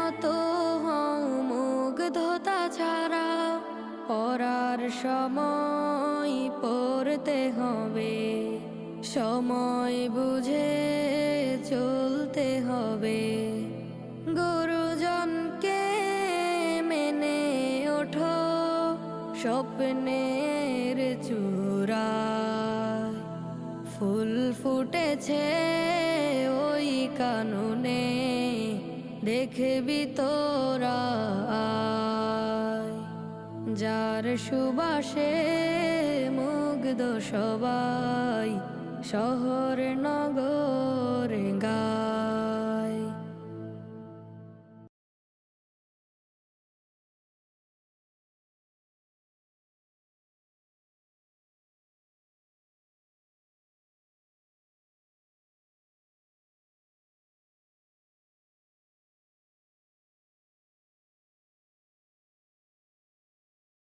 মতো হও মুগ্ধতা ছাড়া, পড়ার সময় পড়তে হবে, সময় বুঝে চলতে হবে। গুরুজনকে মেনে ওঠো স্বপ্নের চূড়ায়, ফুল ফুটেছে ওই কাননে, দেখবি তোরা আয়। যার সুবাসে মুগ্ধ সবাই, শহর নগর গায়।